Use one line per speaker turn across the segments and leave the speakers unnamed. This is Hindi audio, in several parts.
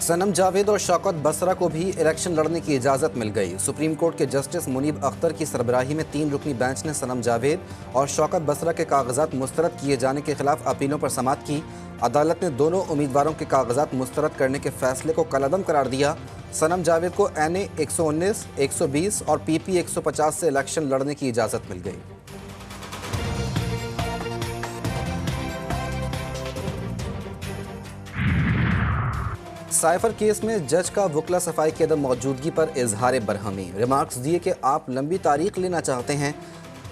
सनम जावेद और शौकत बसरा को भी इलेक्शन लड़ने की इजाज़त मिल गई। सुप्रीम कोर्ट के जस्टिस मुनीब अख्तर की सरबराही में 3 रुकनी बेंच ने सनम जावेद और शौकत बसरा के कागजात मुस्तरद किए जाने के खिलाफ अपीलों पर समाअत की। अदालत ने दोनों उम्मीदवारों के कागजात मुस्तरद करने के फैसले को कलअदम करार दिया। सनम जावेद को NA 119, 120 और PP 150 से इलेक्शन लड़ने की इजाज़त मिल गई। साइफर केस में जज का वकला सफाई की अदम मौजूदगी पर इजहार बरहमी। रिमार्क्स दिए कि आप लंबी तारीख लेना चाहते हैं,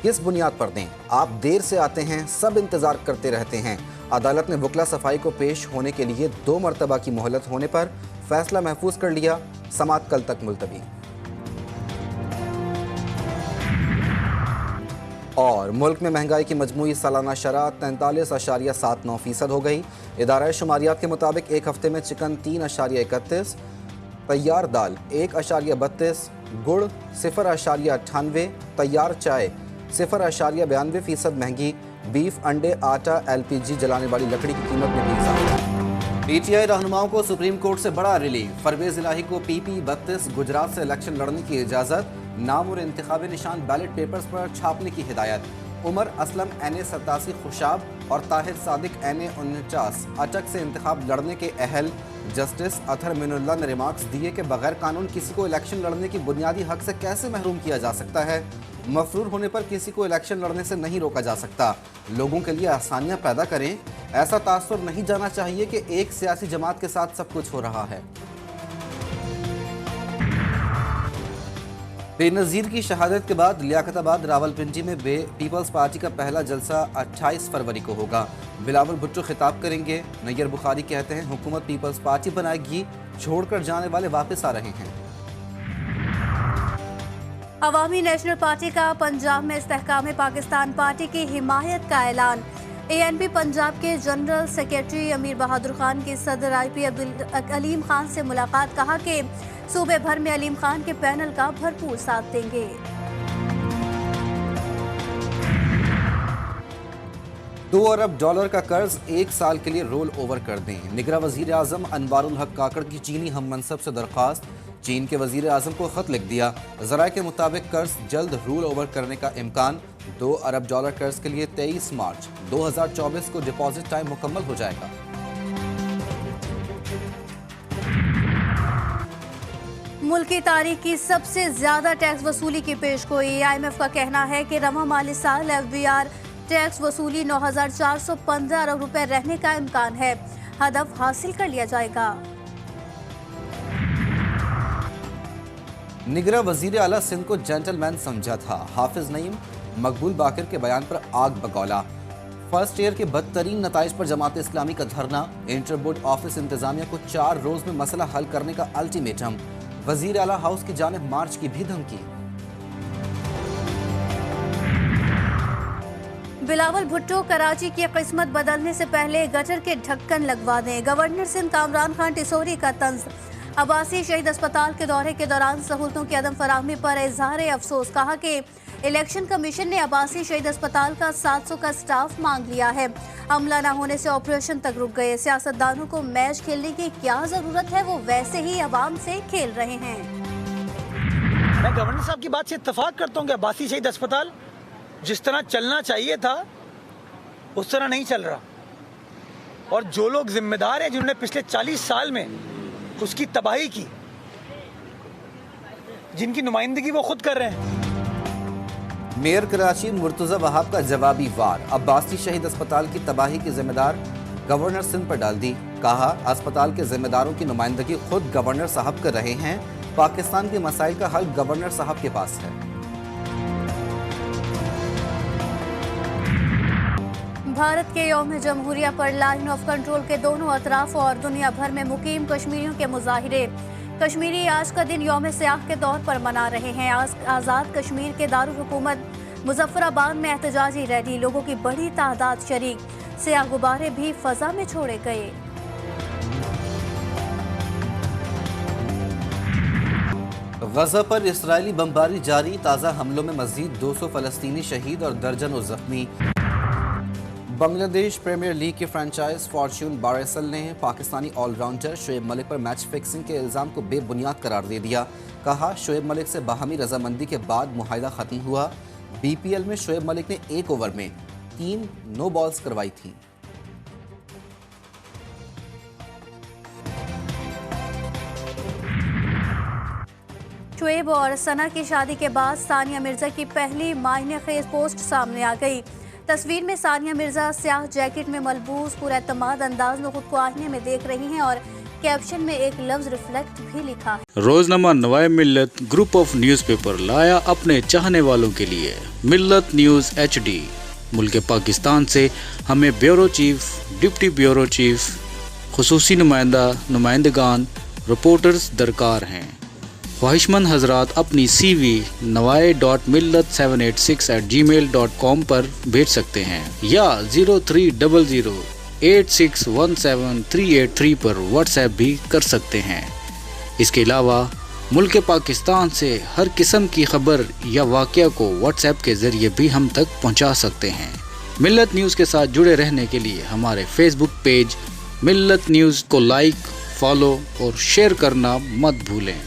किस बुनियाद पर दें? आप देर से आते हैं, सब इंतजार करते रहते हैं। अदालत ने वकला सफाई को पेश होने के लिए 2 मरतबा की मोहलत होने पर फैसला महफूज कर लिया। समाअत कल तक मुलतवी। और मुल्क में महंगाई की मजमूई सालाना शरह 43.79% हो गई। इदारा शुमारियात के मुताबिक एक हफ्ते में चिकन 3.31, तैयार दाल 1.32, गुड़ 0.98, तैयार चाय 0.92% महंगी। बीफ, अंडे, आटा, LPG जलाने वाली लकड़ी की कीमत में भी इजाफा। PTI रहनुमाओं को सुप्रीम कोर्ट से बड़ा रिलीफ। परवेज इलाही को PP 32 गुजरात से इलेक्शन लड़ने की इजाज़त। नाम और इंतखाबी निशान बैलेट पेपर्स पर छापने की हिदायत। उमर असलम NA 87 खुशाब और ताहिर सादिक NA 49 अटक से इंतखाब लड़ने के अहल। जस्टिस अतहर मिनुल्लाह ने रिमार्क्स दिए कि बगैर कानून किसी को इलेक्शन लड़ने की बुनियादी हक से कैसे महरूम किया जा सकता है। मफरूर होने पर किसी को इलेक्शन लड़ने से नहीं रोका जा सकता। लोगों के लिए आसानियां पैदा करें। ऐसा तासुर नहीं जाना चाहिए कि एक सियासी जमात के साथ सब कुछ हो रहा है। बेनज़ीर की शहादत के बाद लियाकताबाद रावलपिंडी में पीपल्स पार्टी का पहला जलसा 28 फरवरी को होगा। बिलावल भुट्टो खिताब करेंगे। नैयर बुखारी कहते हैं हुकूमत पीपल्स पार्टी बनाएगी, छोड़कर जाने वाले वापस आ रहे हैं।
अवामी नेशनल पार्टी का पंजाब में इस्तेहकाम पाकिस्तान पार्टी की हिमायत का ऐलान। ANP पंजाब के जनरल सेक्रेटरी अमीर बहादुर खान की सदर IP अब्दुल अलीम खान से मुलाकात। कहा कि सूबे भर में अलीम खान के पैनल का भरपूर साथ देंगे।
$2 अरब का कर्ज 1 साल के लिए रोल ओवर कर दें। निगरां वजीर आजम अनवारुल हक काकड़ की चीनी हम मनसब से दरख्वास्त। चीन के वजीर आजम को खत लिख दिया। ज़राए के मुताबिक कर्ज जल्द रोल ओवर करने का इम्कान। $2 अरब कर्ज के लिए 23 मार्च 2024 को डिपॉजिट टाइम मुकम्मल हो जाएगा।
मुल्क की तारीख की सबसे ज्यादा टैक्स वसूली की पेशगोई। IMF का कहना है कि रवा माली साल FBR टैक्स वसूली 9,415 अरब रुपए रहने का इम्कान है। हदफ हासिल कर लिया जाएगा।
निगरां वजीर आला सिंध को जेंटलमैन समझा था। हाफिज नईम मकबूल बाकिर के बयान पर आग बगौला। फर्स्ट ईयर के बदतरीन नताइज पर जमात इस्लामी का धरना। इंटर बोर्ड ऑफिस इंतजामिया को 4 रोज में मसला हल करने का अल्टीमेटम। वजीर आला हाउस की जानिब मार्च की भी धमकी।
बिलावल भुट्टो कराची की किस्मत बदलने से पहले गटर के ढक्कन लगवा दें। गवर्नर सिंध कामरान खान टिसोरी का तंज। अब्बासी शहीद अस्पताल के दौरे के दौरान सहूलतों की अदम फराहमी पर इजहार अफसोस। कहा कि इलेक्शन कमीशन ने अब्बासी शहीद अस्पताल का 700 का स्टाफ मांग लिया है। अमला न होने से ऑपरेशन तक रुक गए। सियासतदानों को मैच खेलने की क्या जरूरत है, वो वैसे ही अवाम से खेल रहे हैं।
मैं गवर्नर साहब की बात से इत्तेफाक करता हूँ कि अब्बासी शहीद अस्पताल जिस तरह चलना चाहिए था उस तरह नहीं चल रहा। और जो लोग जिम्मेदार हैं जिन्होंने पिछले 40 साल में उसकी तबाही की, जिनकी नुमाइंदगी वो खुद कर रहे हैं।
मेयर कराची मुर्तजा वहाब का जवाबी वार। अब्बासी शहीद अस्पताल की तबाही की जिम्मेदार गवर्नर सिंध पर डाल दी। कहा अस्पताल के जिम्मेदारों की नुमाइंदगी खुद गवर्नर साहब कर रहे हैं। पाकिस्तान के मसाइल का हल गवर्नर साहब के पास है।
भारत के यौम जमहूरिया पर लाइन ऑफ कंट्रोल के दोनों अतराफ और दुनिया भर में मुकीम कश्मीरियों के मुजाहिरे। कश्मीरी आज का दिन यौम सियाह के तौर पर मना रहे हैं। आज़ाद कश्मीर के दारुल हुकूमत मुजफ्फराबाद में एहतजाजी रैली। लोगों की बड़ी तादाद शरीक। सियाह गुब्बारे भी फजा में छोड़े गए।
गजा पर इसराइली बमबारी जारी। ताज़ा हमलों में मजीद 200 फलस्तीनी शहीद और दर्जनों जख्मी। बांग्लादेश प्रीमियर लीग के फ्रेंचाइज फॉर्च्यून बारेसल ने पाकिस्तानी ऑलराउंडर शोएब मलिक पर मैच फिक्सिंग के इल्ज़ाम को बेबुनियाद करार दे दिया। कहा, शोएब मलिक से बाहमी रजामंदी के बाद मुआहदा ख़त्म हुआ। बीपीएल में शोएब मलिक ने एक ओवर में 3 नो बॉल्स करवाई थी।
शोएब और सना की शादी के बाद सानिया मिर्जा की पहली मायने खेज पोस्ट सामने आ गई। तस्वीर में सानिया मिर्जा स्याह जैकेट में मलबूस पुरएतमाद अंदाज में खुद को आईने में देख रही हैं और कैप्शन में एक लफ्ज रिफ्लेक्ट भी लिखा है।
रोजनामा नवाए मिल्लत ग्रुप ऑफ न्यूज़पेपर लाया अपने चाहने वालों के लिए मिल्लत न्यूज़ HD। मुल्क पाकिस्तान से हमें bureau chief, deputy bureau chief, खुसूसी नुमाइंदगान, रिपोर्टर्स दरकार हैं। ख्वाहिशमंद हजरात अपनी CV nawai.millat786@gmail.com पर भेज सकते हैं या 0300861738 पर व्हाट्सएप भी कर सकते हैं। इसके अलावा मुल्क पाकिस्तान से हर किस्म की खबर या वाक़या को व्हाट्सएप के ज़रिए भी हम तक पहुंचा सकते हैं। मिल्लत न्यूज़ के साथ जुड़े रहने के लिए हमारे फेसबुक पेज मिल्लत न्यूज़ को लाइक, फॉलो और शेयर करना मत भूलें।